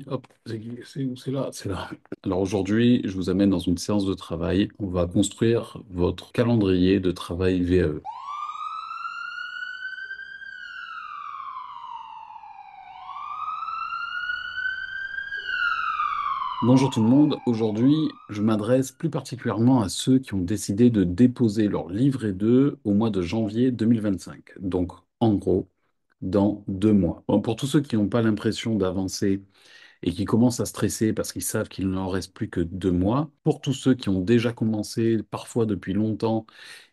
Hop, c'est où? C'est là, c'est là. Alors aujourd'hui, je vous amène dans une séance de travail. On va construire votre calendrier de travail VAE. Bonjour tout le monde. Aujourd'hui, je m'adresse plus particulièrement à ceux qui ont décidé de déposer leur livret 2 au mois de janvier 2025. Donc, en gros, dans 2 mois. Bon, pour tous ceux qui n'ont pas l'impression d'avancer et qui commencent à stresser parce qu'ils savent qu'il ne leur reste plus que 2 mois. Pour tous ceux qui ont déjà commencé, parfois depuis longtemps,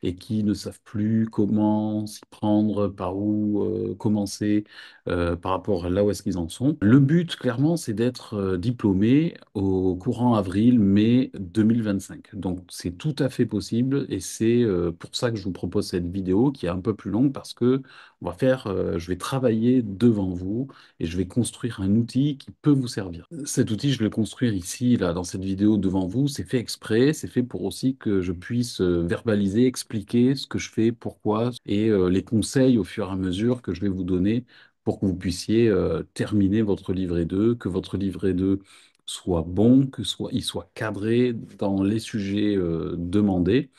et qui ne savent plus comment s'y prendre, par où commencer, par rapport à là où est-ce qu'ils en sont. Le but, clairement, c'est d'être diplômé au courant avril-mai 2025. Donc, c'est tout à fait possible et c'est pour ça que je vous propose cette vidéo qui est un peu plus longue parce que je vais travailler devant vous et je vais construire un outil qui peut vous servir. Cet outil, je vais le construire ici, là, dans cette vidéo devant vous. C'est fait exprès, c'est fait pour aussi que je puisse verbaliser, expliquer ce que je fais, pourquoi, et les conseils au fur et à mesure que je vais vous donner pour que vous puissiez terminer votre livret 2, que votre livret 2 soit bon, il soit cadré dans les sujets demandés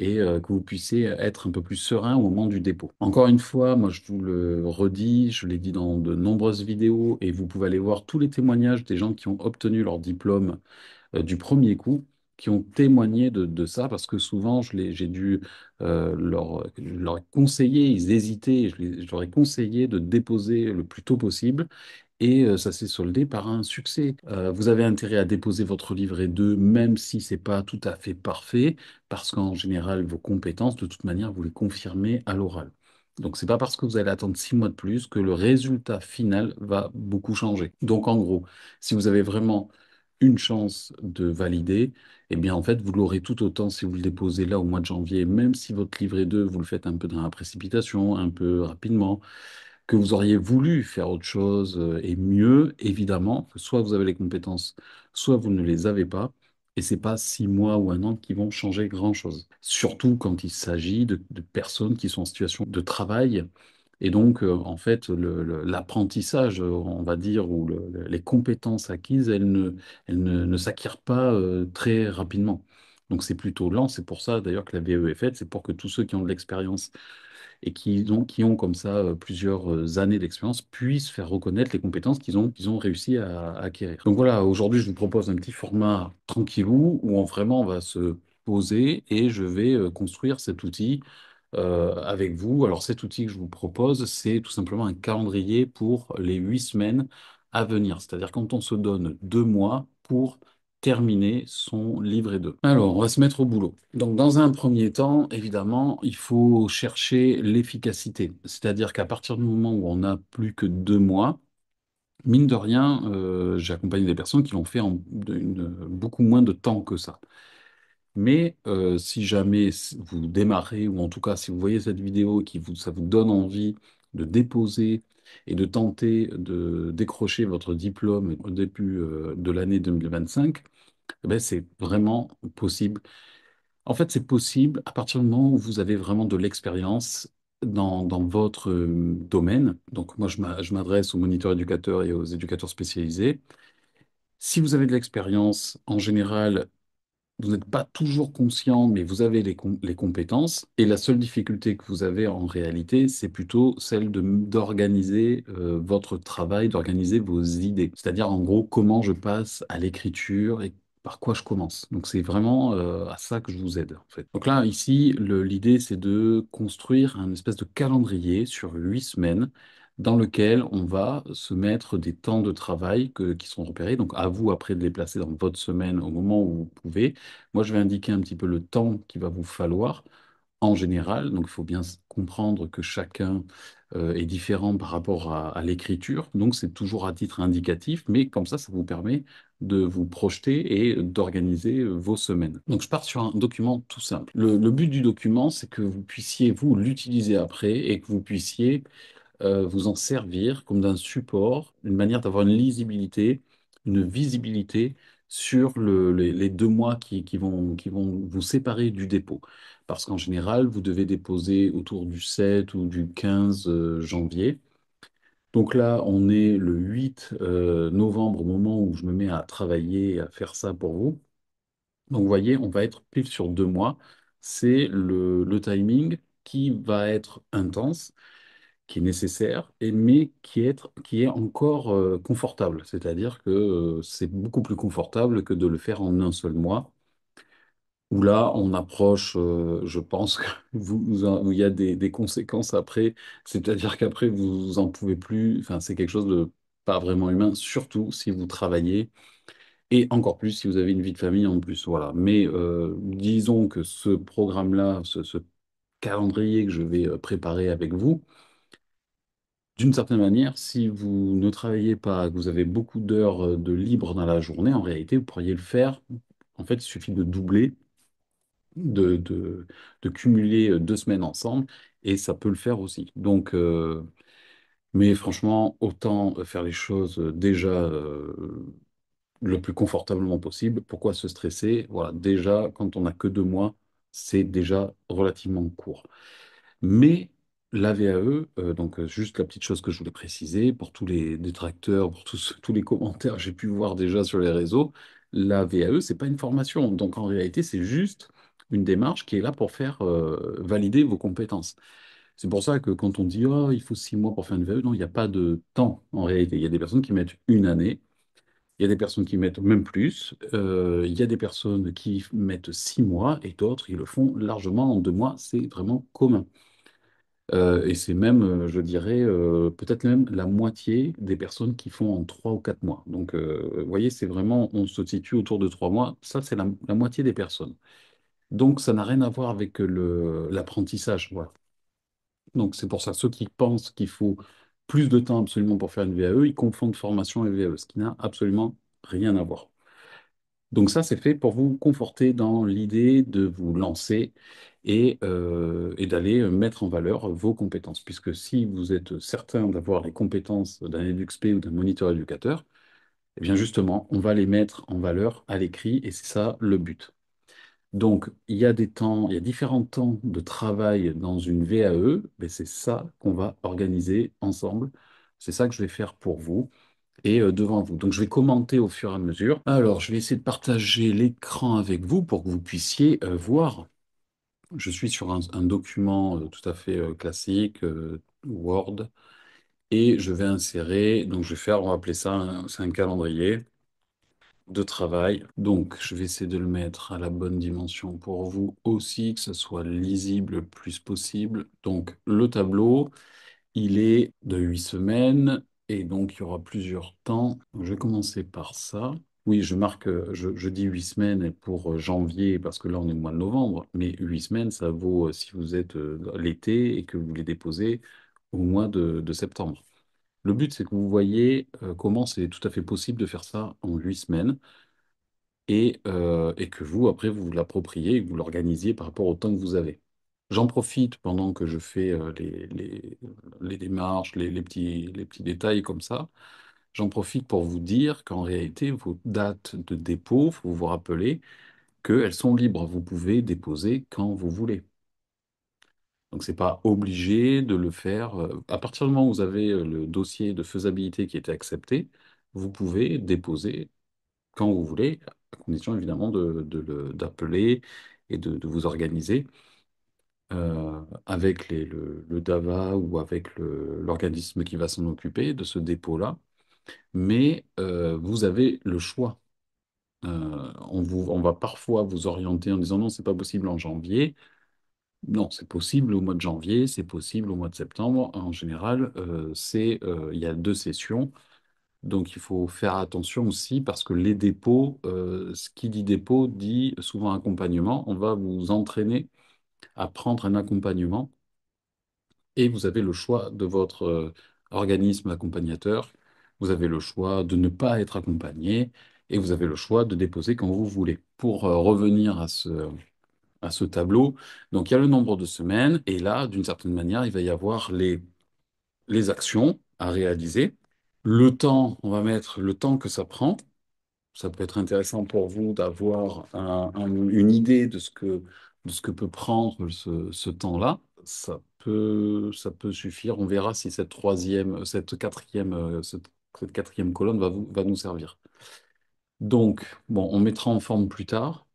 et que vous puissiez être un peu plus serein au moment du dépôt. Encore une fois, moi je vous le redis, je l'ai dit dans de nombreuses vidéos et vous pouvez aller voir tous les témoignages des gens qui ont obtenu leur diplôme du premier coup, qui ont témoigné de ça parce que souvent j'ai dû leur conseiller, ils hésitaient, je leur ai conseillé de déposer le plus tôt possible et ça s'est soldé par un succès. Vous avez intérêt à déposer votre livret 2, même si c'est pas tout à fait parfait, parce qu'en général, vos compétences, de toute manière, vous les confirmez à l'oral. Donc, c'est pas parce que vous allez attendre 6 mois de plus que le résultat final va beaucoup changer. Donc, en gros, si vous avez vraiment une chance de valider, eh bien, en fait, vous l'aurez tout autant si vous le déposez là au mois de janvier, même si votre livret 2, vous le faites un peu dans la précipitation, un peu rapidement, que vous auriez voulu faire autre chose et mieux, évidemment, que soit vous avez les compétences, soit vous ne les avez pas. Et c'est pas 6 mois ou un an qui vont changer grand-chose. Surtout quand il s'agit de personnes qui sont en situation de travail. Et donc, en fait, l'apprentissage, on va dire, ou les compétences acquises, elles ne s'acquièrent pas très rapidement. Donc, c'est plutôt lent. C'est pour ça, d'ailleurs, que la VE est faite. C'est pour que tous ceux qui ont de l'expérience et qui ont comme ça plusieurs années d'expérience puissent faire reconnaître les compétences qu'ils ont réussi à acquérir. Donc voilà, aujourd'hui, je vous propose un petit format tranquillou où vraiment on va se poser et je vais construire cet outil avec vous. Alors cet outil que je vous propose, c'est tout simplement un calendrier pour les 8 semaines à venir. C'est-à-dire quand on se donne 2 mois pour terminer son livret 2. Alors, on va se mettre au boulot. Donc, dans un premier temps, évidemment, il faut chercher l'efficacité. C'est-à-dire qu'à partir du moment où on n'a plus que 2 mois, mine de rien, j'ai accompagné des personnes qui l'ont fait en beaucoup moins de temps que ça. Mais si jamais vous démarrez, ou en tout cas si vous voyez cette vidéo et ça vous donne envie de déposer et de tenter de décrocher votre diplôme au début de l'année 2025, eh ben, c'est vraiment possible. En fait, c'est possible à partir du moment où vous avez vraiment de l'expérience dans votre domaine. Donc moi, je m'adresse aux moniteurs éducateurs et aux éducateurs spécialisés. Si vous avez de l'expérience, en général, vous n'êtes pas toujours conscient, mais vous avez les compétences. Et la seule difficulté que vous avez en réalité, c'est plutôt celle d'organiser votre travail, d'organiser vos idées. C'est-à-dire, en gros, comment je passe à l'écriture et par quoi je commence. Donc, c'est vraiment à ça que je vous aide, en fait. Donc là, ici, l'idée, c'est de construire un espèce de calendrier sur 8 semaines dans lequel on va se mettre des temps de travail qui sont repérés. Donc, à vous après de les placer dans votre semaine au moment où vous pouvez. Moi, je vais indiquer un petit peu le temps qu'il va vous falloir en général. Donc, il faut bien comprendre que chacun est différent par rapport à l'écriture. Donc, c'est toujours à titre indicatif, mais comme ça vous permet de vous projeter et d'organiser vos semaines. Donc, je pars sur un document tout simple. Le but du document, c'est que vous puissiez, vous, l'utiliser après et que vous puissiez vous en servir comme d'un support, une manière d'avoir une lisibilité, une visibilité sur les 2 mois qui vont vous séparer du dépôt. Parce qu'en général, vous devez déposer autour du 7 ou du 15 janvier. Donc là, on est le 8 novembre, au moment où je me mets à travailler, à faire ça pour vous. Donc vous voyez, on va être pile sur 2 mois. C'est le timing qui va être intense, qui est nécessaire, mais qui est encore confortable. C'est-à-dire que c'est beaucoup plus confortable que de le faire en un seul mois, où là, on approche, je pense que où il y a des conséquences après. C'est-à-dire qu'après, vous en pouvez plus. Enfin, c'est quelque chose de pas vraiment humain, surtout si vous travaillez. Et encore plus si vous avez une vie de famille en plus, voilà. Mais disons que ce programme-là, ce calendrier que je vais préparer avec vous, d'une certaine manière, si vous ne travaillez pas, que vous avez beaucoup d'heures de libre dans la journée, en réalité, vous pourriez le faire. En fait, il suffit de doubler, de, de, de cumuler 2 semaines ensemble, et ça peut le faire aussi. Donc, mais franchement, autant faire les choses déjà le plus confortablement possible. Pourquoi se stresser? Voilà, déjà, quand on n'a que 2 mois, c'est déjà relativement court. Mais la VAE, donc juste la petite chose que je voulais préciser, pour tous les détracteurs, pour tous les commentaires que j'ai pu voir déjà sur les réseaux, la VAE, c'est pas une formation. Donc en réalité, c'est juste une démarche qui est là pour faire valider vos compétences. C'est pour ça que quand on dit oh, il faut 6 mois pour faire une VAE, non, il n'y a pas de temps en réalité. Il y a des personnes qui mettent une année. Il y a des personnes qui mettent même plus. Il y a des personnes qui mettent 6 mois et d'autres, ils le font largement en 2 mois. C'est vraiment commun. Et c'est même, je dirais, peut-être même la moitié des personnes qui font en 3 ou 4 mois. Donc, vous voyez, c'est vraiment, on se situe autour de 3 mois. Ça, c'est la moitié des personnes. Donc, ça n'a rien à voir avec l'apprentissage. Voilà. Donc, c'est pour ça, ceux qui pensent qu'il faut plus de temps absolument pour faire une VAE, ils confondent formation et VAE, ce qui n'a absolument rien à voir. Donc ça, c'est fait pour vous conforter dans l'idée de vous lancer et d'aller mettre en valeur vos compétences. Puisque si vous êtes certain d'avoir les compétences d'un EduxP ou d'un moniteur éducateur, eh bien justement, on va les mettre en valeur à l'écrit et c'est ça le but. Donc, il y a des temps, il y a différents temps de travail dans une VAE, mais c'est ça qu'on va organiser ensemble. C'est ça que je vais faire pour vous et devant vous. Donc, je vais commenter au fur et à mesure. Alors, je vais essayer de partager l'écran avec vous pour que vous puissiez voir. Je suis sur un document tout à fait classique, Word, et je vais insérer, donc je vais faire, on va appeler ça, c'est un calendrier de travail. Donc, je vais essayer de le mettre à la bonne dimension pour vous aussi, que ce soit lisible le plus possible. Donc, le tableau. Il est de 8 semaines et donc il y aura plusieurs temps. Je vais commencer par ça. Oui, je marque, je dis 8 semaines pour janvier parce que là on est au mois de novembre, mais 8 semaines ça vaut si vous êtes l'été et que vous les déposez au mois de septembre. Le but c'est que vous voyez comment c'est tout à fait possible de faire ça en 8 semaines et que vous, après, vous vous l'appropriez et que vous l'organisiez par rapport au temps que vous avez. J'en profite pendant que je fais les démarches, les petits détails comme ça. J'en profite pour vous dire qu'en réalité, vos dates de dépôt, il faut vous rappeler qu'elles sont libres. Vous pouvez déposer quand vous voulez. Donc, ce n'est pas obligé de le faire. À partir du moment où vous avez le dossier de faisabilité qui a été accepté, vous pouvez déposer quand vous voulez, à condition évidemment d'appeler et de vous organiser avec le DAVA ou avec l'organisme qui va s'en occuper de ce dépôt-là. Mais vous avez le choix. On va parfois vous orienter en disant non, c'est pas possible en janvier. Non, c'est possible au mois de janvier, c'est possible au mois de septembre. En général, il y a 2 sessions. Donc il faut faire attention aussi parce que les dépôts, ce qui dit dépôt dit souvent accompagnement. On va vous entraîner à prendre un accompagnement et vous avez le choix de votre organisme accompagnateur. Vous avez le choix de ne pas être accompagné et vous avez le choix de déposer quand vous voulez. Pour revenir à ce tableau, donc il y a le nombre de semaines et là, d'une certaine manière, il va y avoir les actions à réaliser. Le temps, on va mettre le temps que ça prend. Ça peut être intéressant pour vous d'avoir une idée de ce que peut prendre ce temps-là. ça peut suffire. On verra si cette quatrième colonne va nous servir. Donc, bon, on mettra en forme plus tard,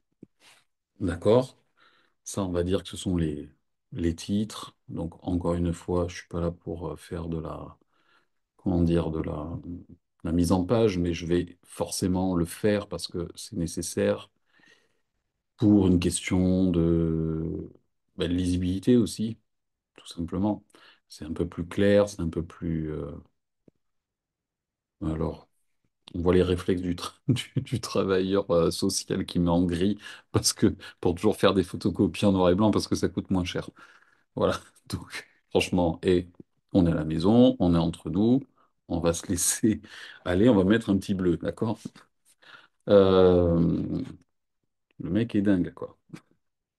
d'accord? Ça, on va dire que ce sont les titres. Donc, encore une fois, je suis pas là pour faire comment dire, la mise en page, mais je vais forcément le faire parce que c'est nécessaire pour une question de lisibilité aussi, tout simplement. C'est un peu plus clair, c'est un peu plus... alors, on voit les réflexes du travailleur social qui met en gris parce que pour toujours faire des photocopies en noir et blanc parce que ça coûte moins cher. Voilà. Donc, franchement, et on est à la maison, on est entre nous, on va se laisser aller, on va mettre un petit bleu, d'accord? Euh, le mec est dingue, quoi.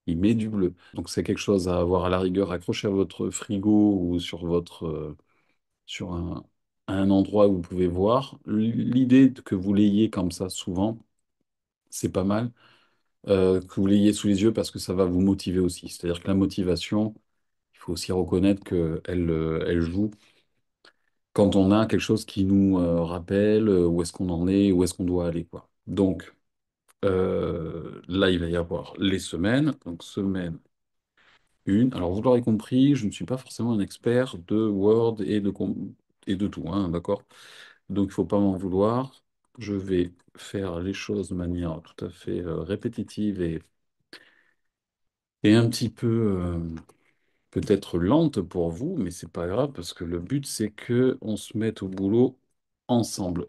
Il met du bleu. Donc, c'est quelque chose à avoir à la rigueur accroché à votre frigo ou sur un endroit où vous pouvez voir. L'idée que vous l'ayez comme ça souvent, c'est pas mal. Que vous l'ayez sous les yeux parce que ça va vous motiver aussi. C'est-à-dire que la motivation, il faut aussi reconnaître qu'elle elle joue quand on a quelque chose qui nous rappelle où est-ce qu'on en est, où est-ce qu'on doit aller, quoi. Donc, là, il va y avoir les semaines. Donc, semaine 1. Alors, vous l'aurez compris, je ne suis pas forcément un expert de Word et de tout, hein, d'accord? Donc, il ne faut pas m'en vouloir. Je vais faire les choses de manière tout à fait répétitive et un petit peu peut-être lente pour vous, mais c'est pas grave parce que le but c'est que on se mette au boulot ensemble.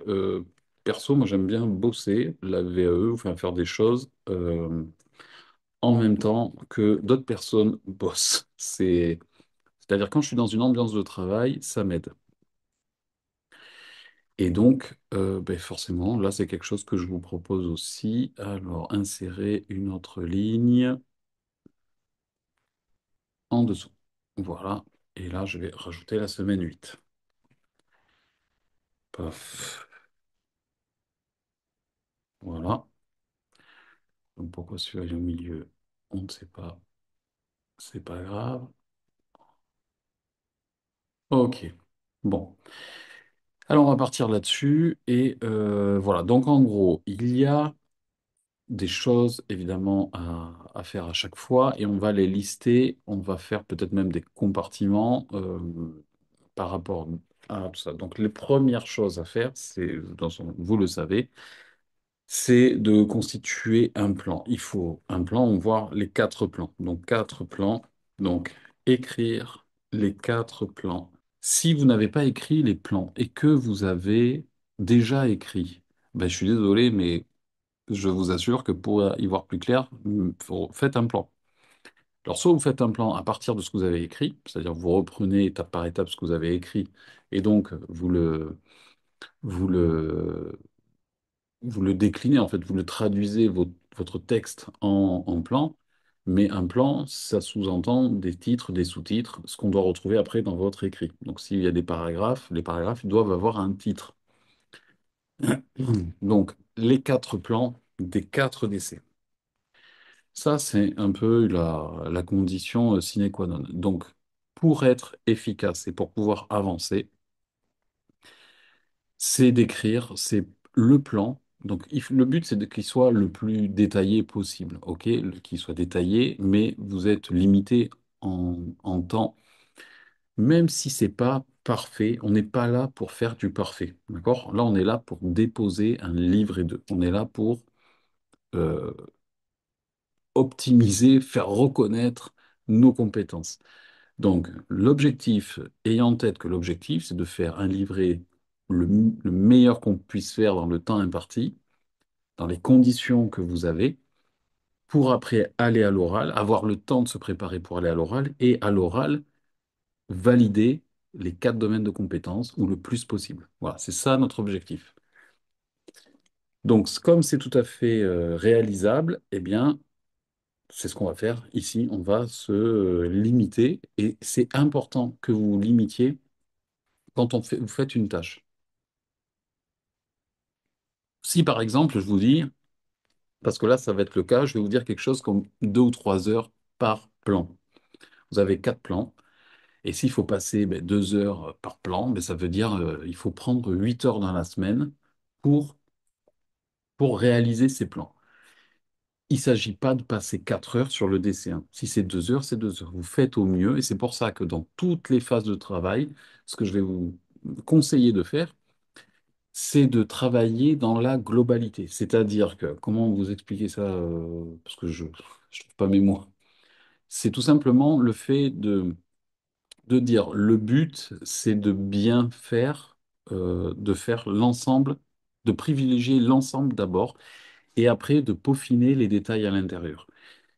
Perso, moi j'aime bien bosser la VAE, enfin faire des choses en même temps que d'autres personnes bossent. C'est-à-dire quand je suis dans une ambiance de travail, ça m'aide. Et donc, ben forcément, là c'est quelque chose que je vous propose aussi. Alors, insérer une autre ligne en dessous. Voilà. Et là, je vais rajouter la semaine 8. Paf. Voilà. Donc pourquoi celui-là est au milieu? On ne sait pas. C'est pas grave. Ok. Bon. Alors on va partir là-dessus. Et voilà. Donc en gros, il y a des choses évidemment à faire à chaque fois et on va les lister. On va faire peut-être même des compartiments par rapport à tout ça. Donc les premières choses à faire, vous le savez, c'est de constituer un plan. Il faut un plan, on voit les quatre plans. Donc quatre plans. Donc écrire les quatre plans. Si vous n'avez pas écrit les plans et que vous avez déjà écrit, ben, je suis désolé, mais je vous assure que pour y voir plus clair, faites un plan. Alors soit vous faites un plan à partir de ce que vous avez écrit, c'est-à-dire vous reprenez étape par étape ce que vous avez écrit et donc vous le vous le déclinez, en fait, vous le traduisez votre texte en plan, mais un plan, ça sous-entend des titres, des sous-titres, ce qu'on doit retrouver après dans votre écrit. Donc s'il y a des paragraphes, les paragraphes ils doivent avoir un titre. Donc les quatre plans des quatre décès. Ça, c'est un peu la condition sine qua non. Donc, pour être efficace et pour pouvoir avancer, c'est d'écrire, c'est le plan. Donc, le but, qu'il soit le plus détaillé possible, ok? Qu'il soit détaillé, mais vous êtes limité en temps. Même si c'est pas parfait, on n'est pas là pour faire du parfait, d'accord? Là, on est là pour déposer un livre et deux. On est là pour euh, optimiser, faire reconnaître nos compétences. Donc, l'objectif, ayant en tête que l'objectif, c'est de faire un livret le meilleur qu'on puisse faire dans le temps imparti, dans les conditions que vous avez, pour après aller à l'oral, avoir le temps de se préparer pour aller à l'oral, et à l'oral, valider les quatre domaines de compétences ou le plus possible. Voilà, c'est ça notre objectif. Donc, comme c'est tout à fait réalisable, eh bien, c'est ce qu'on va faire ici. On va se limiter, et c'est important que vous vous limitiez quand vous faites une tâche. Si par exemple, je vous dis, parce que là, ça va être le cas, je vais vous dire quelque chose comme 2 ou 3 heures par plan. Vous avez 4 plans. Et s'il faut passer 2 heures par plan, ça veut dire il faut prendre 8 heures dans la semaine pour, pour réaliser ces plans. Il ne s'agit pas de passer 4 heures sur le DC1. Si c'est 2 heures, c'est 2 heures. Vous faites au mieux et c'est pour ça que dans toutes les phases de travail, ce que je vais vous conseiller de faire, c'est de travailler dans la globalité. C'est-à-dire que, comment vous expliquer ça, parce que je ne trouve pas mes mots. C'est tout simplement le fait de dire le but, c'est de bien faire, de faire l'ensemble, de privilégier l'ensemble d'abord et après de peaufiner les détails à l'intérieur.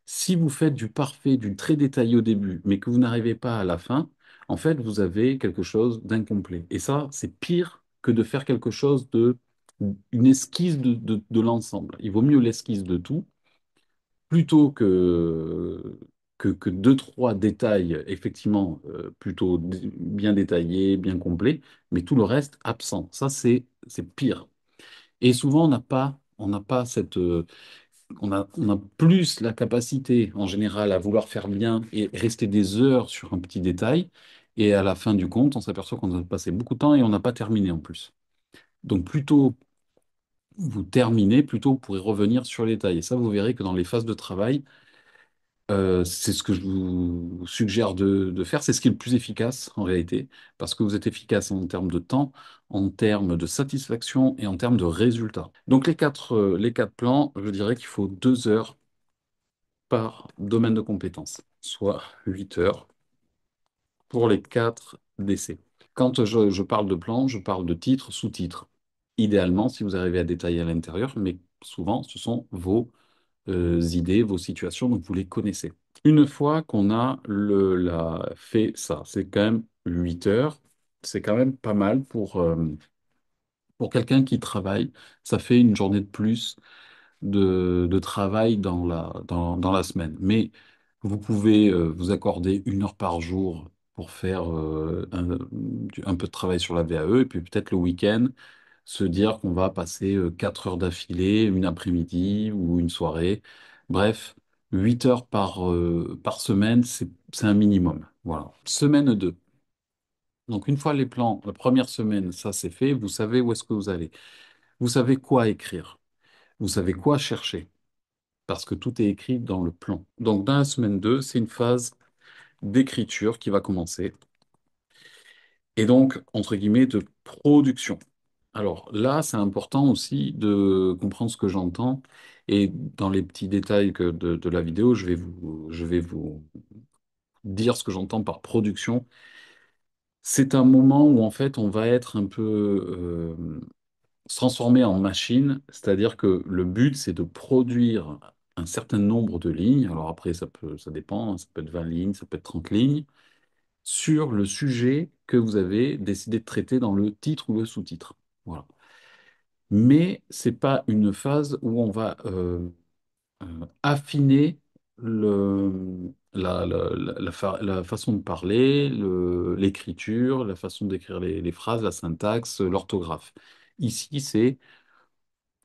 Si vous faites du parfait, du très détaillé au début, mais que vous n'arrivez pas à la fin, en fait, vous avez quelque chose d'incomplet. Et ça, c'est pire que de faire quelque chose une esquisse de l'ensemble. Il vaut mieux l'esquisse de tout plutôt que deux, trois détails, effectivement, plutôt bien détaillés, bien complets, mais tout le reste absent. Ça, c'est pire. Et souvent, on n'a pas on a plus la capacité, en général, à vouloir faire bien et rester des heures sur un petit détail. Et à la fin du compte, on s'aperçoit qu'on a passé beaucoup de temps et on n'a pas terminé en plus. Donc, plutôt vous terminez, plutôt vous pourrez revenir sur les détails. Et ça, vous verrez que dans les phases de travail, c'est ce que je vous suggère de faire. C'est ce qui est le plus efficace en réalité, parce que vous êtes efficace en termes de temps, en termes de satisfaction et en termes de résultats. Donc, les quatre plans, je dirais qu'il faut 2 heures par domaine de compétences, soit 8 heures pour les 4 DC. Quand je parle de plan, je parle de titres, sous-titres. Idéalement, si vous arrivez à détailler à l'intérieur, mais souvent, ce sont vos idées, vos situations, donc vous les connaissez. Une fois qu'on a fait ça, c'est quand même 8 heures, c'est quand même pas mal pour quelqu'un qui travaille. Ça fait une journée de plus de travail dans la semaine. Mais vous pouvez vous accorder 1 heure par jour pour faire un peu de travail sur la VAE, et puis peut-être le week-end, se dire qu'on va passer 4 heures d'affilée, une après-midi ou une soirée. Bref, 8 heures par semaine, c'est un minimum. Voilà. Semaine 2. Donc une fois les plans, la première semaine, ça c'est fait, vous savez où est-ce que vous allez. Vous savez quoi écrire. Vous savez quoi chercher parce que tout est écrit dans le plan. Donc, dans la semaine 2, c'est une phase d'écriture qui va commencer, et donc, entre guillemets, de production. Alors là, c'est important aussi de comprendre ce que j'entends, et dans les petits détails de la vidéo, je vais vous dire ce que j'entends par production. C'est un moment où, en fait, on va être un peu se transformer en machine, c'est-à-dire que le but, c'est de produire un certain nombre de lignes. Alors après, ça dépend, hein, ça peut être 20 lignes, ça peut être 30 lignes, sur le sujet que vous avez décidé de traiter dans le titre ou le sous-titre. Voilà. Mais c'est pas une phase où on va affiner la façon de parler, l'écriture, la façon d'écrire les phrases, la syntaxe, l'orthographe. Ici, c'est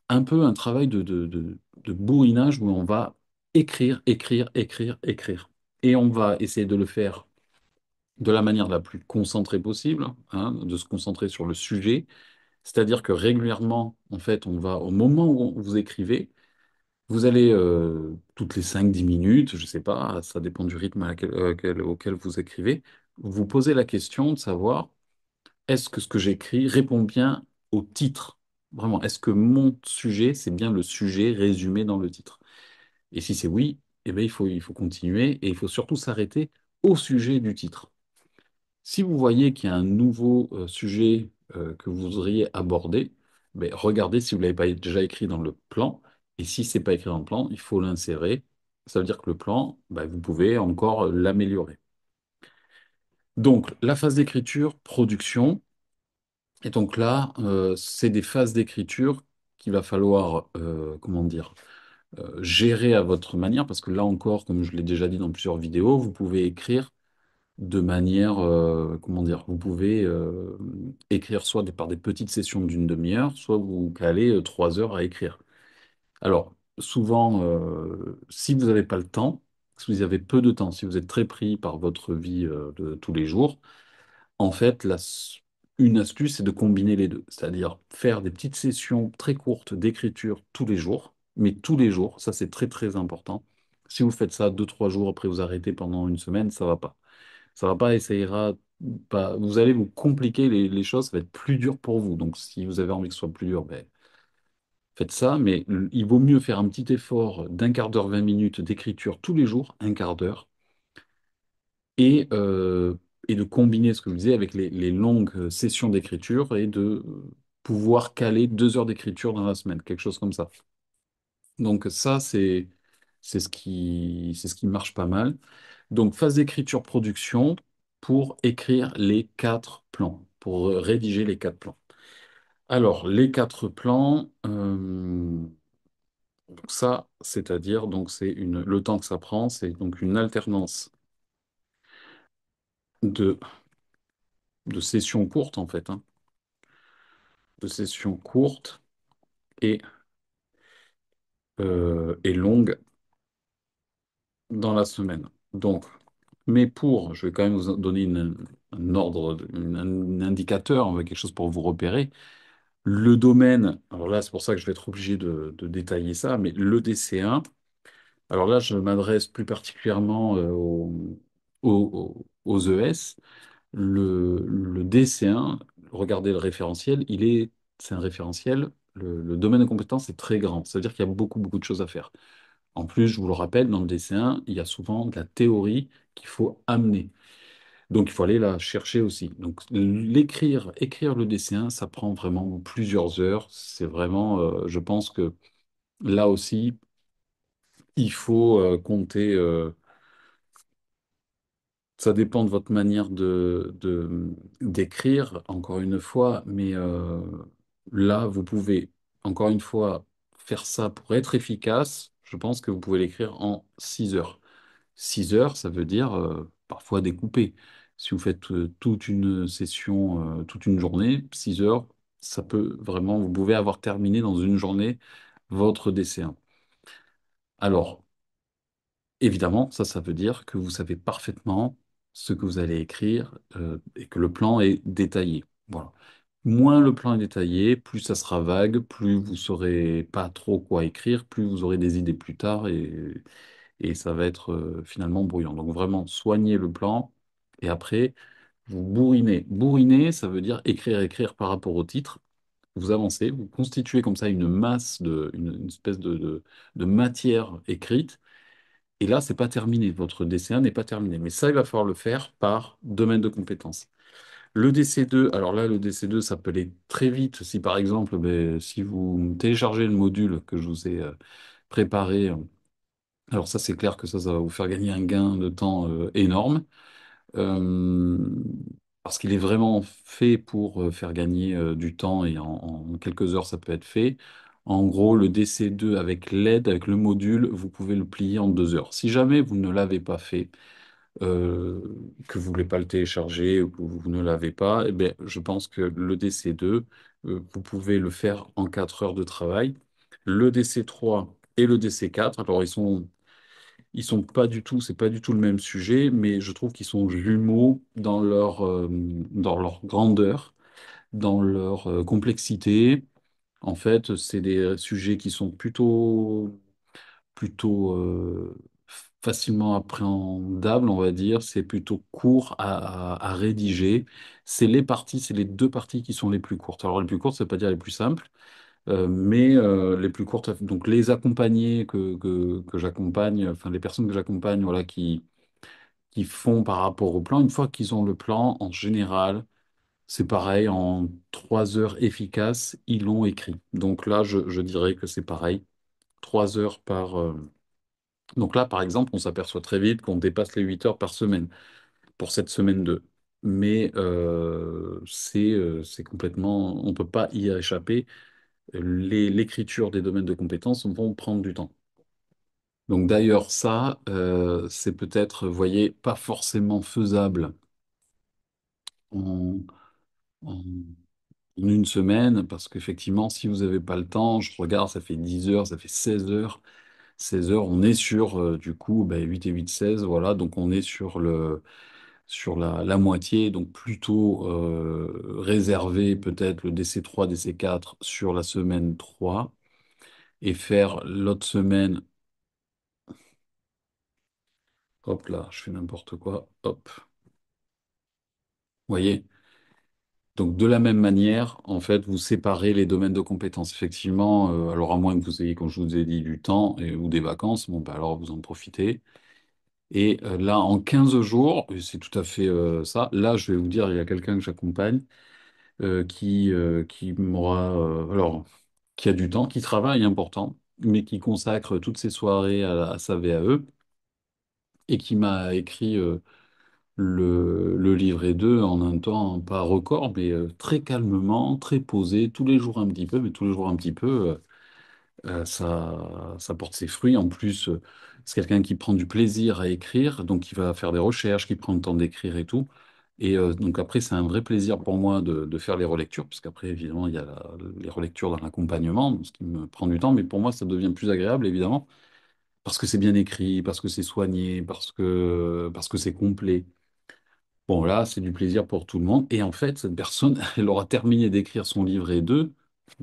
un peu un travail de bourrinage où on va écrire, écrire, écrire, écrire. Et on va essayer de le faire de la manière la plus concentrée possible, hein, de se concentrer sur le sujet. C'est-à-dire que régulièrement, en fait, on va, au moment où vous écrivez, vous allez toutes les 5-10 minutes, je ne sais pas, ça dépend du rythme auquel vous écrivez, vous posez la question de savoir est-ce que ce que j'écris répond bien au titre? Vraiment, est-ce que mon sujet, c'est bien le sujet résumé dans le titre? Et si c'est oui, eh bien, il faut continuer et il faut surtout s'arrêter au sujet du titre. Si vous voyez qu'il y a un nouveau sujet que vous voudriez aborder, ben, regardez si vous ne l'avez pas déjà écrit dans le plan. Et si ce n'est pas écrit dans le plan, il faut l'insérer. Ça veut dire que le plan, ben, vous pouvez encore l'améliorer. Donc, la phase d'écriture, production. Et donc là, c'est des phases d'écriture qu'il va falloir, comment dire, gérer à votre manière, parce que là encore, comme je l'ai déjà dit dans plusieurs vidéos, vous pouvez écrire de manière, comment dire, vous pouvez écrire soit par des petites sessions d'une demi-heure, soit vous calez 3 heures à écrire. Alors, souvent, si vous n'avez pas le temps, si vous avez peu de temps, si vous êtes très pris par votre vie de tous les jours, en fait, une astuce, c'est de combiner les deux. C'est-à-dire faire des petites sessions très courtes d'écriture tous les jours, mais tous les jours, ça c'est très très important. Si vous faites ça 2, 3 jours, après vous arrêtez pendant une semaine, ça va pas. Ça va pas et ça ira pas. Vous allez vous compliquer les choses, ça va être plus dur pour vous. Donc si vous avez envie que ce soit plus dur, ben, faites ça, mais il vaut mieux faire un petit effort d'un quart d'heure, 20 minutes d'écriture tous les jours, un quart d'heure, et, euh, et de combiner ce que je vous disais avec les longues sessions d'écriture et de pouvoir caler 2 heures d'écriture dans la semaine, quelque chose comme ça. Donc ça, c'est ce qui marche pas mal. Donc phase d'écriture production pour écrire les 4 plans, pour rédiger les 4 plans. Alors les 4 plans, donc ça, c'est-à-dire donc le temps que ça prend, c'est donc une alternance de sessions courtes en fait, hein, de sessions courtes et, et longues dans la semaine. Donc, mais je vais quand même vous donner un ordre, un indicateur, quelque chose pour vous repérer. Le domaine, alors là, c'est pour ça que je vais être obligé de détailler ça, mais le DC1, alors là, je m'adresse plus particulièrement aux ES. Le DC1, regardez le référentiel, c'est un référentiel, le domaine de compétence est très grand, ça veut dire qu'il y a beaucoup, beaucoup de choses à faire. En plus, je vous le rappelle, dans le DC1, il y a souvent de la théorie qu'il faut amener. Donc, il faut aller la chercher aussi. Donc, écrire le DC1, ça prend vraiment plusieurs heures. C'est vraiment, je pense que là aussi, il faut compter. Ça dépend de votre manière d'écrire, encore une fois, mais là, vous pouvez, encore une fois, faire ça pour être efficace. Je pense que vous pouvez l'écrire en 6 heures. 6 heures, ça veut dire parfois découper. Si vous faites toute une session, toute une journée, 6 heures, ça peut vraiment, vous pouvez avoir terminé dans une journée votre DC1. Alors, évidemment, ça veut dire que vous savez parfaitement ce que vous allez écrire et que le plan est détaillé. Voilà. Moins le plan est détaillé, plus ça sera vague, plus vous saurez pas trop quoi écrire, plus vous aurez des idées plus tard et ça va être finalement brouillon. Donc vraiment, soignez le plan et après, vous bourrinez. Bourriner, ça veut dire écrire, écrire par rapport au titre. Vous avancez, vous constituez comme ça une masse, une espèce de matière écrite. Et là, c'est pas terminé. Votre DC1 n'est pas terminé. Mais ça, il va falloir le faire par domaine de compétences. Le DC2, alors là, le DC2, ça peut aller très vite. Si par exemple, ben, si vous téléchargez le module que je vous ai préparé, alors ça, c'est clair que ça va vous faire gagner un gain de temps énorme. Euh, Parce qu'il est vraiment fait pour faire gagner du temps et en quelques heures, ça peut être fait. En gros, le DC2 avec l'aide, avec le module, vous pouvez le plier en 2 heures. Si jamais vous ne l'avez pas fait, euh, que vous ne voulez pas le télécharger ou que vous ne l'avez pas, eh bien, je pense que le DC2, vous pouvez le faire en 4 heures de travail. Le DC3 et le DC4, alors ils sont pas du tout, c'est pas du tout le même sujet, mais je trouve qu'ils sont jumeaux dans leur grandeur, dans leur complexité. En fait, c'est des sujets qui sont plutôt facilement appréhendables, on va dire. C'est plutôt court à rédiger. C'est les 2 parties qui sont les plus courtes. Alors, les plus courtes, ça veut pas dire les plus simples. Mais les plus courtes, donc les accompagnés que j'accompagne, enfin les personnes que j'accompagne, voilà, qui font par rapport au plan, une fois qu'ils ont le plan, en général, c'est pareil, en 3 heures efficaces, ils l'ont écrit. Donc là, je dirais que c'est pareil, 3 heures par... Donc là, par exemple, on s'aperçoit très vite qu'on dépasse les 8 heures par semaine pour cette semaine 2. Mais c'est complètement... On ne peut pas y échapper. L'écriture des domaines de compétences vont prendre du temps. Donc d'ailleurs, ça, c'est peut-être, vous voyez, pas forcément faisable en, en- en une semaine, parce qu'effectivement, si vous n'avez pas le temps, je regarde, ça fait 10 heures, ça fait 16 heures. 16 heures, on est sur, du coup, 8 et 8, 16, voilà, donc on est sur la moitié, donc plutôt réserver peut-être le DC3, DC4 sur la semaine 3 et faire l'autre semaine, hop là, je fais n'importe quoi, hop, vous voyez? Donc de la même manière, en fait, vous séparez les domaines de compétences. Effectivement, alors à moins que vous ayez, comme je vous ai dit, du temps ou des vacances, bon, alors vous en profitez. Et là, en 15 jours, et c'est tout à fait ça, là, je vais vous dire, il y a quelqu'un que j'accompagne qui m'aura, qui a du temps, qui travaille important, mais qui consacre toutes ses soirées à sa VAE et qui m'a écrit le livret 2 en un temps pas record, mais très calmement, très posé, tous les jours un petit peu, mais tous les jours un petit peu. Ça porte ses fruits. En plus, c'est quelqu'un qui prend du plaisir à écrire, donc qui va faire des recherches, qui prend le temps d'écrire et tout. Et donc après, c'est un vrai plaisir pour moi de faire les relectures, parce qu'après, évidemment, il y a les relectures dans l'accompagnement, ce qui me prend du temps, mais pour moi, ça devient plus agréable, évidemment, parce que c'est bien écrit, parce que c'est soigné, parce que c'est complet. Bon, là, c'est du plaisir pour tout le monde. Et en fait, cette personne, elle aura terminé d'écrire son livret 2,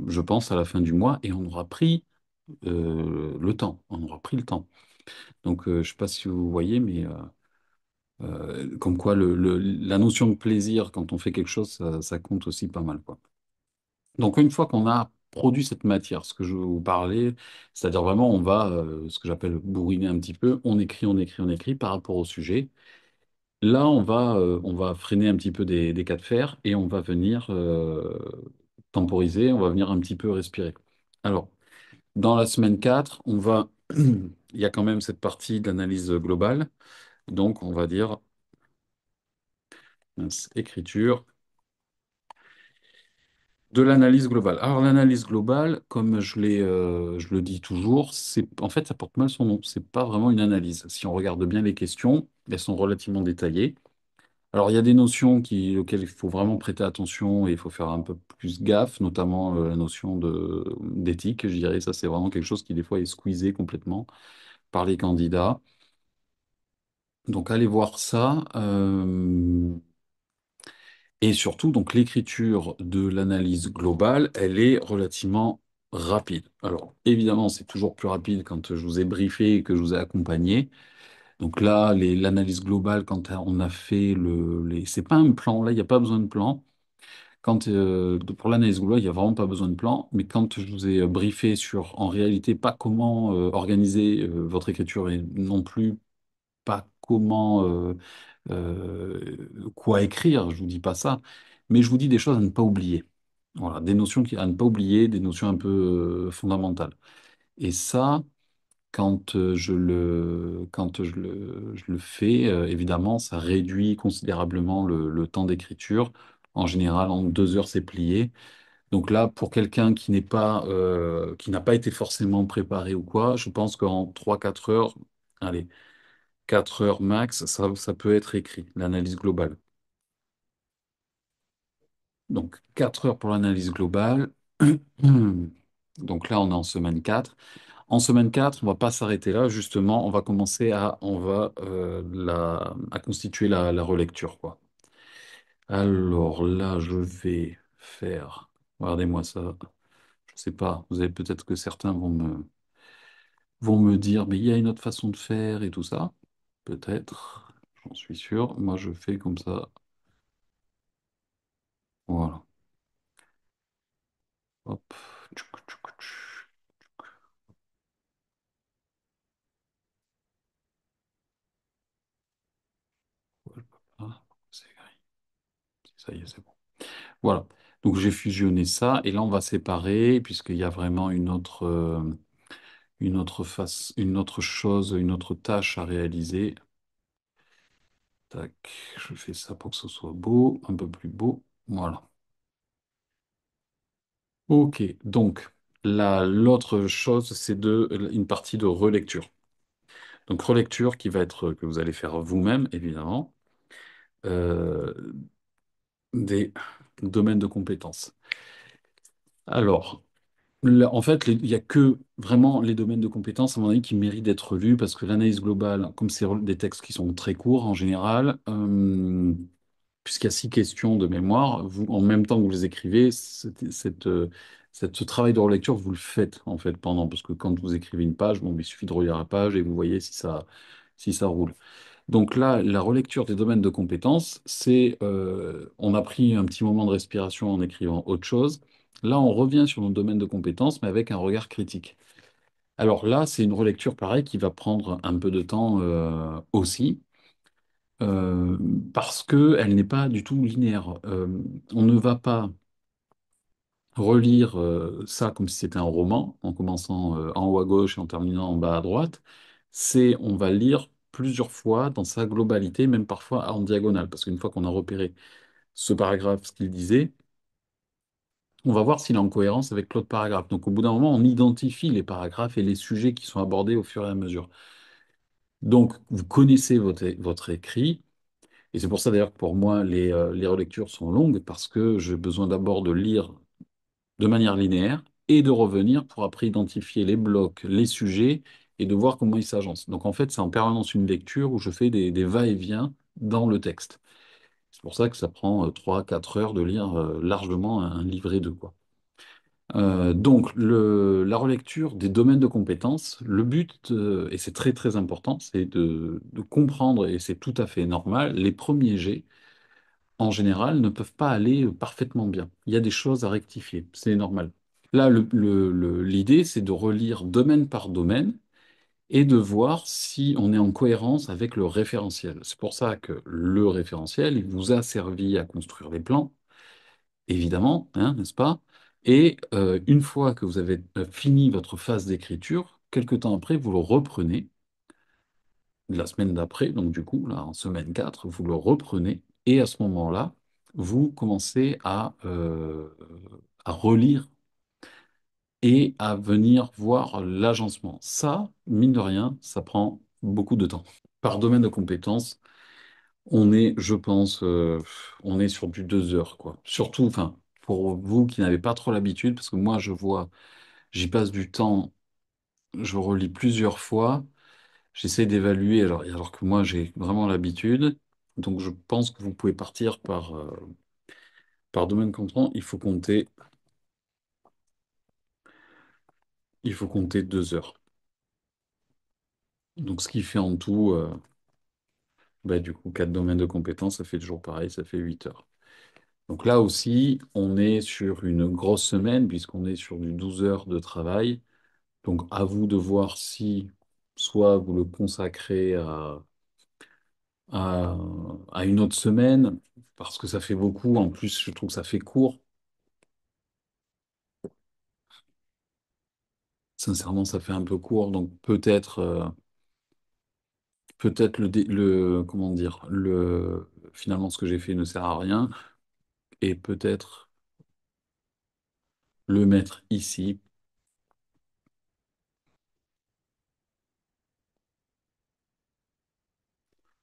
je pense, à la fin du mois, et on aura pris le temps. On aura pris le temps. Donc, je ne sais pas si vous voyez, mais comme quoi la notion de plaisir quand on fait quelque chose, ça compte aussi pas mal, quoi. Donc, une fois qu'on a produit cette matière, ce que je vous parlais, c'est-à-dire vraiment, on va, ce que j'appelle bourriner un petit peu, on écrit, on écrit, on écrit par rapport au sujet. Là, on va freiner un petit peu des cas de fer et on va venir temporiser, on va venir un petit peu respirer. Alors, dans la semaine 4, il y a quand même cette partie d'analyse globale. Donc, on va dire mince, écriture de l'analyse globale. Alors, l'analyse globale, comme je le dis toujours, en fait, ça porte mal son nom. C'est pas vraiment une analyse. Si on regarde bien les questions, elles sont relativement détaillées. Alors, il y a des notions auxquelles il faut vraiment prêter attention et il faut faire un peu plus gaffe, notamment la notion d'éthique, je dirais. Ça, c'est vraiment quelque chose qui, des fois, est squeezé complètement par les candidats. Donc, allez voir ça. Et surtout, donc, l'écriture de l'analyse globale, elle est relativement rapide. Alors, évidemment, c'est toujours plus rapide quand je vous ai briefé et que je vous ai accompagné. Donc là, l'analyse globale, quand on a fait c'est pas un plan. Là, il n'y a pas besoin de plan. Pour l'analyse globale, il n'y a vraiment pas besoin de plan. Mais quand je vous ai briefé sur, en réalité, pas comment organiser votre écriture et non plus pas quoi écrire, je vous dis pas ça, mais je vous dis des choses à ne pas oublier. Voilà, des notions à ne pas oublier, des notions un peu fondamentales. Et ça, quand je le fais, évidemment, ça réduit considérablement le temps d'écriture. En général, en 2 heures, c'est plié. Donc là, pour quelqu'un qui n'a pas été forcément préparé ou quoi, je pense qu'en 3, 4 heures, allez, 4 heures max, ça peut être écrit, l'analyse globale. Donc 4 heures pour l'analyse globale. Donc là, on est en semaine 4. En semaine 4, on va pas s'arrêter là, justement, on va commencer à constituer la relecture, quoi. Alors là, je vais faire, regardez-moi ça, je sais pas, vous avez peut-être que certains vont me dire, mais il y a une autre façon de faire et tout ça. Peut-être, j'en suis sûr. Moi, je fais comme ça. Voilà. Hop. Tchouk, tchouk, tchouk. Ah, c'est gris. Ça y est, c'est bon. Voilà. Donc j'ai fusionné ça et là on va séparer puisqu'il y a vraiment une autre chose, une autre tâche à réaliser. Tac, je fais ça pour que ce soit beau, un peu plus beau. Voilà. Ok, donc l'autre chose, c'est une partie de relecture. Donc relecture que vous allez faire vous-même, évidemment, euh, des domaines de compétences. Alors, En fait, il n'y a que vraiment les domaines de compétences, à mon avis, qui méritent d'être lus parce que l'analyse globale, comme c'est des textes qui sont très courts en général, puisqu'il y a 6 questions de mémoire, vous, en même temps que vous les écrivez, ce travail de relecture, vous le faites en fait pendant, parce que quand vous écrivez une page, bon, il suffit de relire la page et vous voyez si ça roule. Donc là, la relecture des domaines de compétences, on a pris un petit moment de respiration en écrivant autre chose. Là, on revient sur nos domaines de compétences, mais avec un regard critique. Alors là, c'est une relecture pareil qui va prendre un peu de temps aussi, euh, parce qu'elle n'est pas du tout linéaire. On ne va pas relire ça comme si c'était un roman, en commençant en haut à gauche et en terminant en bas à droite. On va lire plusieurs fois dans sa globalité, même parfois en diagonale, parce qu'une fois qu'on a repéré ce paragraphe, ce qu'il disait, on va voir s'il est en cohérence avec l'autre paragraphe. Donc au bout d'un moment, on identifie les paragraphes et les sujets qui sont abordés au fur et à mesure. Donc vous connaissez votre écrit, et c'est pour ça d'ailleurs que pour moi, les relectures sont longues, parce que j'ai besoin d'abord de lire de manière linéaire et de revenir pour après identifier les blocs, les sujets et de voir comment ils s'agencent. Donc en fait, c'est en permanence une lecture où je fais des va-et-vient dans le texte. C'est pour ça que ça prend 3-4 heures de lire largement un livret de quoi. Donc la relecture des domaines de compétences, le but, et c'est très très important, c'est de comprendre, et c'est tout à fait normal, les premiers jets, en général, ne peuvent pas aller parfaitement bien. Il y a des choses à rectifier, c'est normal. Là, l'idée, c'est de relire domaine par domaine et de voir si on est en cohérence avec le référentiel. C'est pour ça que le référentiel, il vous a servi à construire les plans, évidemment, hein, n'est-ce pas? Et une fois que vous avez fini votre phase d'écriture, quelque temps après, vous le reprenez, la semaine d'après, donc du coup, là, en semaine 4, vous le reprenez, et à ce moment-là, vous commencez à relire et à venir voir l'agencement. Ça, mine de rien, ça prend beaucoup de temps. Par domaine de compétences, je pense, on est sur du 2 heures, quoi. Surtout, enfin, pour vous qui n'avez pas trop l'habitude, parce que moi, je vois, j'y passe du temps, je relis plusieurs fois, j'essaie d'évaluer, alors que moi, j'ai vraiment l'habitude. Donc, je pense que vous pouvez partir par domaine comptant, il faut compter 2 heures. Donc, ce qui fait en tout, bah, du coup, 4 domaines de compétences, ça fait toujours pareil, ça fait 8 heures. Donc là aussi, on est sur une grosse semaine, puisqu'on est sur du 12 heures de travail. Donc à vous de voir si soit vous le consacrez à, à une autre semaine, parce que ça fait beaucoup. En plus, je trouve que ça fait court. Sincèrement, ça fait un peu court. Donc peut-être comment dire, finalement, ce que j'ai fait ne sert à rien. Et peut-être le mettre ici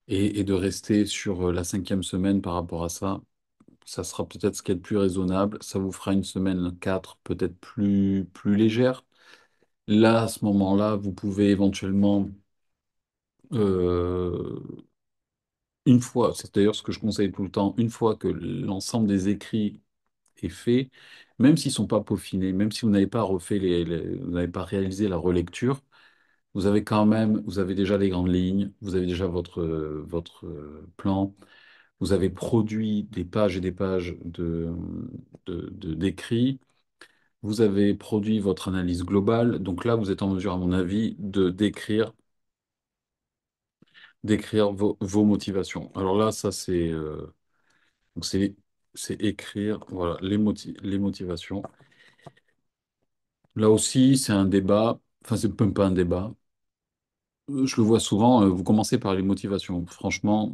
et de rester sur la 5e semaine par rapport à ça. Ça sera peut-être ce qui est le plus raisonnable. Ça vous fera une semaine 4 peut-être plus légère. Là, à ce moment-là, vous pouvez éventuellement, euh, une fois, c'est d'ailleurs ce que je conseille tout le temps, une fois que l'ensemble des écrits est fait, même s'ils ne sont pas peaufinés, même si vous n'avez pas refait vous n'avez pas réalisé la relecture, vous avez déjà les grandes lignes, vous avez déjà votre plan, vous avez produit des pages et des pages d'écrits. Vous avez produit votre analyse globale, donc là, vous êtes en mesure, à mon avis, d'écrire vos motivations. Alors là, ça, donc c'est écrire, voilà, les motivations. Là aussi, c'est un débat, enfin, c'est même pas un débat. Je le vois souvent, vous commencez par les motivations. Franchement,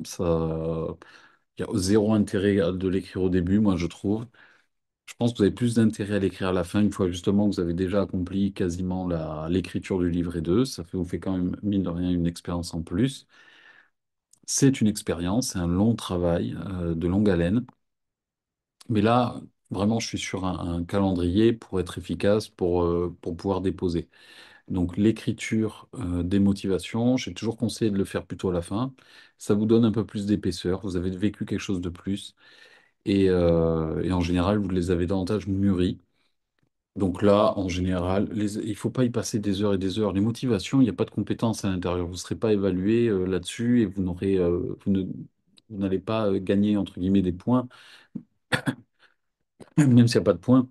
il y a zéro intérêt de l'écrire au début, moi, je trouve. Je pense que vous avez plus d'intérêt à l'écrire à la fin, une fois justement que vous avez déjà accompli quasiment l'écriture du livret 2. Vous fait quand même, mine de rien, une expérience en plus. C'est une expérience, c'est un long travail, de longue haleine. Mais là, Vraiment, je suis sur un calendrier pour être efficace, pour pouvoir déposer. Donc, l'écriture des motivations, j'ai toujours conseillé de le faire plutôt à la fin. Ça vous donne un peu plus d'épaisseur, vous avez vécu quelque chose de plus. Et en général, vous les avez davantage mûris. Donc là, en général, il ne faut pas y passer des heures et des heures. Les motivations, il n'y a pas de compétences à l'intérieur. Vous ne serez pas évalué là-dessus et vous n'allez pas gagner, entre guillemets, des points. Même s'il n'y a pas de points,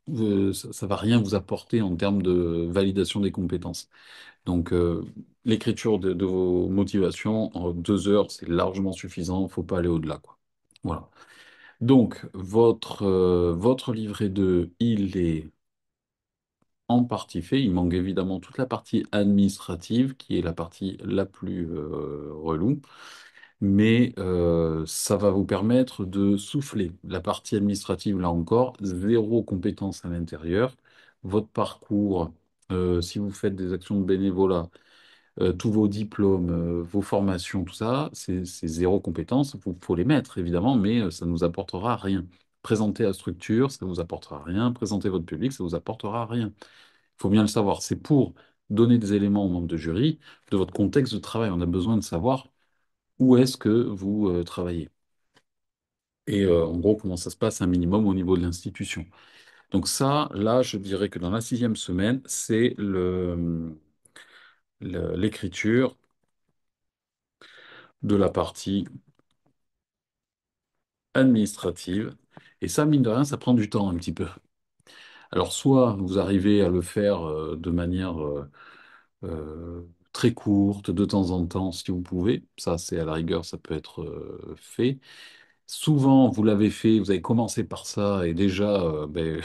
ça ne va rien vous apporter en termes de validation des compétences. Donc, l'écriture de vos motivations en 2 heures, c'est largement suffisant. Il ne faut pas aller au-delà, quoi. Voilà. Donc, votre livret de, il est en partie fait. Il manque évidemment toute la partie administrative, qui est la partie la plus relou. Mais ça va vous permettre de souffler. La partie administrative, là encore, zéro compétence à l'intérieur. Votre parcours, si vous faites des actions de bénévolat, tous vos diplômes, vos formations, tout ça, c'est zéro compétence. Il faut les mettre, évidemment, mais ça ne nous apportera rien. Présenter la structure, ça ne vous apportera rien. Présenter votre public, ça ne vous apportera rien. Il faut bien le savoir. C'est pour donner des éléments aux membres de jury de votre contexte de travail. On a besoin de savoir où est-ce que vous travaillez. Et en gros, comment ça se passe un minimum au niveau de l'institution. Donc ça, là, je dirais que dans la 6e semaine, c'est l'écriture de la partie administrative. Et ça, mine de rien, ça prend du temps un petit peu. Alors, soit vous arrivez à le faire de manière très courte, de temps en temps, si vous pouvez. Ça, c'est à la rigueur, ça peut être fait. Souvent, vous l'avez fait, vous avez commencé par ça, et déjà, ben,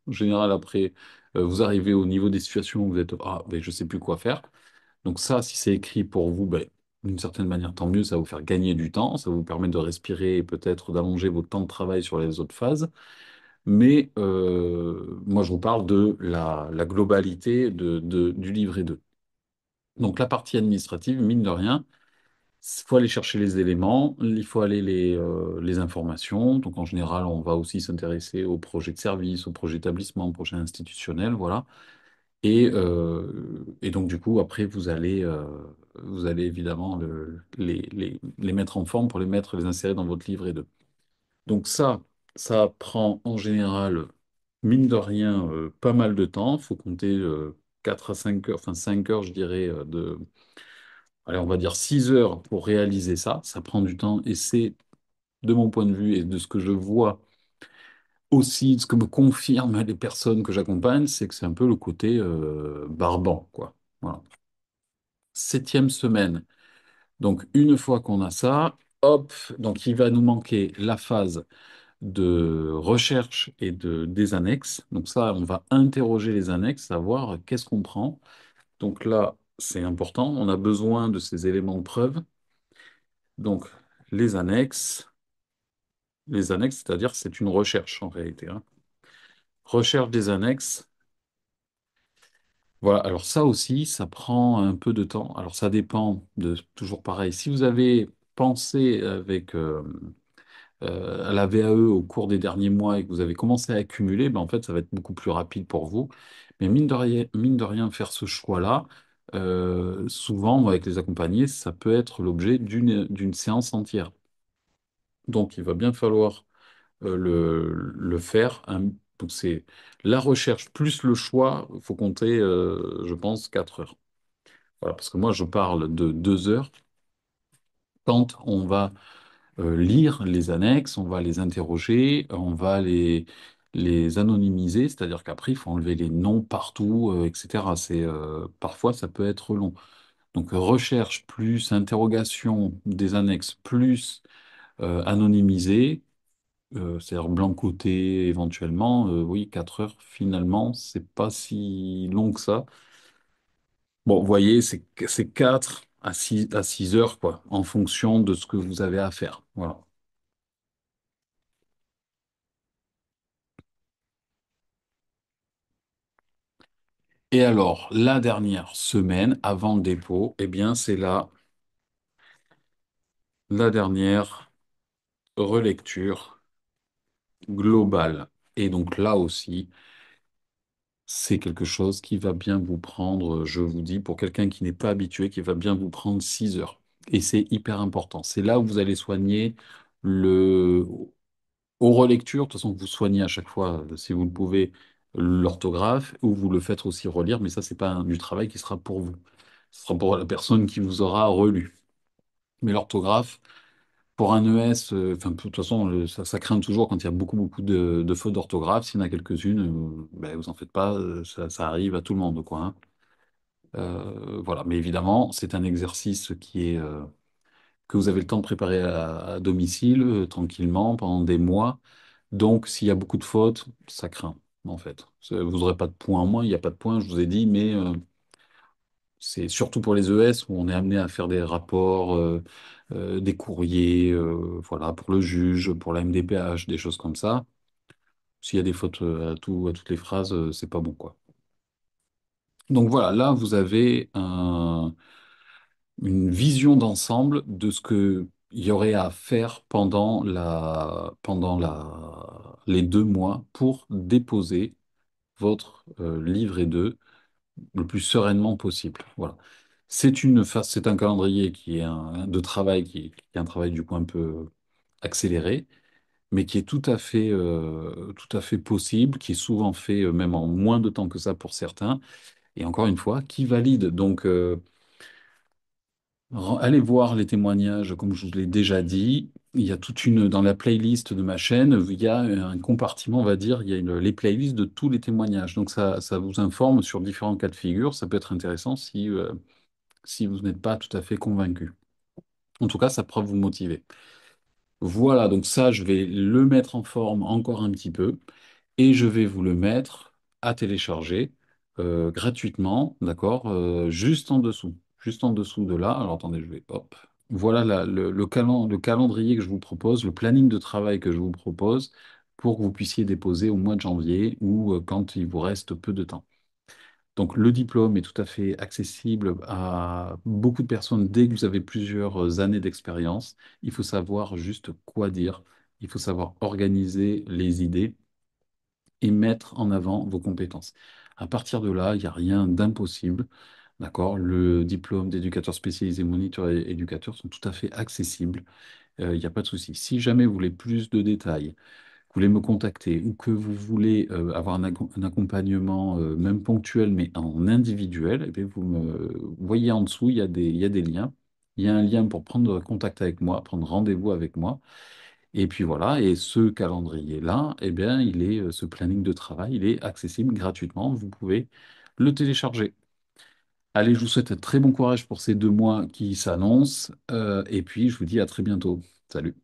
en général, après, vous arrivez au niveau des situations où vous êtes, ah, ben, je sais plus quoi faire. Donc ça, si c'est écrit pour vous, ben, d'une certaine manière, tant mieux, ça va vous faire gagner du temps, ça va vous permettre de respirer et peut-être d'allonger votre temps de travail sur les autres phases. Mais moi, je vous parle de la globalité du livret 2. Donc la partie administrative, mine de rien, il faut aller chercher les éléments, il faut aller les informations. Donc en général, on va aussi s'intéresser au projet de service, au projet d'établissement, au projet institutionnel, voilà. Et donc du coup, après, vous allez évidemment les mettre en forme pour les insérer dans votre livret 2. Donc ça prend en général, mine de rien, pas mal de temps. Il faut compter 4 à 5 heures, enfin 5 heures, je dirais, allez, on va dire 6 heures pour réaliser ça. Ça prend du temps et c'est, de mon point de vue et de ce que je vois aussi, de ce que me confirment les personnes que j'accompagne, c'est que c'est un peu le côté barbant, quoi. Voilà. 7e semaine. Donc, une fois qu'on a ça, hop, donc il va nous manquer la phase de recherche et des annexes. Donc ça, on va interroger les annexes, savoir qu'est-ce qu'on prend. Donc là, c'est important, on a besoin de ces éléments de preuve. Donc les annexes, c'est-à-dire c'est une recherche en réalité, hein. Recherche des annexes. Voilà, alors ça aussi, ça prend un peu de temps. Alors ça dépend de, toujours pareil, si vous avez pensé avec à la VAE au cours des derniers mois et que vous avez commencé à accumuler, ben en fait, ça va être beaucoup plus rapide pour vous. Mais mine de rien, faire ce choix-là, souvent, moi, avec les accompagnés, ça peut être l'objet d'une séance entière. Donc, il va bien falloir le faire, hein. Donc, c'est la recherche plus le choix, il faut compter, je pense, 4 heures. Voilà, parce que moi, je parle de 2 heures quand on va lire les annexes, on va les interroger, on va les anonymiser, c'est-à-dire qu'après, il faut enlever les noms partout, etc. Parfois, ça peut être long. Donc, recherche plus interrogation des annexes plus anonymisé, c'est-à-dire blanc-côté éventuellement, oui, 4 heures, finalement, c'est pas si long que ça. Bon, vous voyez, c'est 4 à six heures, quoi, en fonction de ce que vous avez à faire. Voilà. Et alors, la dernière semaine avant le dépôt, eh bien, c'est la dernière relecture global. Et donc là aussi, c'est quelque chose qui va bien vous prendre, je vous dis, pour quelqu'un qui n'est pas habitué, qui va bien vous prendre 6 heures. Et c'est hyper important. C'est là où vous allez soigner le... Aux relectures, de toute façon, vous soignez à chaque fois, si vous le pouvez, l'orthographe, ou vous le faites aussi relire, mais ça, c'est pas du travail qui sera pour vous. Ce sera pour la personne qui vous aura relu. Mais l'orthographe, pour un ES, enfin, de toute façon, ça craint toujours quand il y a beaucoup, beaucoup de fautes d'orthographe. S'il y en a quelques-unes, ben, vous en faites pas, ça arrive à tout le monde, quoi, hein. Voilà. Mais évidemment, c'est un exercice que vous avez le temps de préparer à domicile, tranquillement, pendant des mois. Donc, s'il y a beaucoup de fautes, ça craint, en fait. Vous n'aurez pas de points en moins, il n'y a pas de points, je vous ai dit, mais c'est surtout pour les ES où on est amené à faire des rapports, des courriers, voilà, pour le juge, pour la MDPH, des choses comme ça. S'il y a des fautes à toutes les phrases, c'est pas bon, quoi. Donc voilà, là, vous avez une vision d'ensemble de ce que il y aurait à faire les 2 mois pour déposer votre livret 2 le plus sereinement possible. Voilà. C'est un calendrier qui est de travail, qui est un travail du coup un peu accéléré, mais qui est tout à fait possible, qui est souvent fait même en moins de temps que ça pour certains, et encore une fois, qui valide. Donc, allez voir les témoignages, comme je vous l'ai déjà dit. Il y a dans la playlist de ma chaîne, il y a un compartiment, on va dire, il y a les playlists de tous les témoignages. Donc ça vous informe sur différents cas de figure. Ça peut être intéressant si vous n'êtes pas tout à fait convaincu. En tout cas, ça pourra vous motiver. Voilà, donc ça, je vais le mettre en forme encore un petit peu et je vais vous le mettre à télécharger gratuitement, d'accord, juste en dessous de là. Alors attendez, je vais, hop. Voilà le calendrier que je vous propose, le planning de travail que je vous propose pour que vous puissiez déposer au mois de janvier ou quand il vous reste peu de temps. Donc le diplôme est tout à fait accessible à beaucoup de personnes dès que vous avez plusieurs années d'expérience. Il faut savoir juste quoi dire, il faut savoir organiser les idées et mettre en avant vos compétences. À partir de là, il n'y a rien d'impossible. D'accord? Le diplôme d'éducateur spécialisé moniteur et éducateur sont tout à fait accessibles. Il n'y a pas de souci. Si jamais vous voulez plus de détails, vous voulez me contacter ou que vous voulez avoir un accompagnement même ponctuel mais en individuel, eh bien, vous me voyez en dessous, il y a des liens. Il y a un lien pour prendre contact avec moi, prendre rendez-vous avec moi. Et puis voilà, et ce calendrier-là, eh bien, ce planning de travail, il est accessible gratuitement. Vous pouvez le télécharger. Allez, je vous souhaite un très bon courage pour ces 2 mois qui s'annoncent. Et puis, je vous dis à très bientôt. Salut.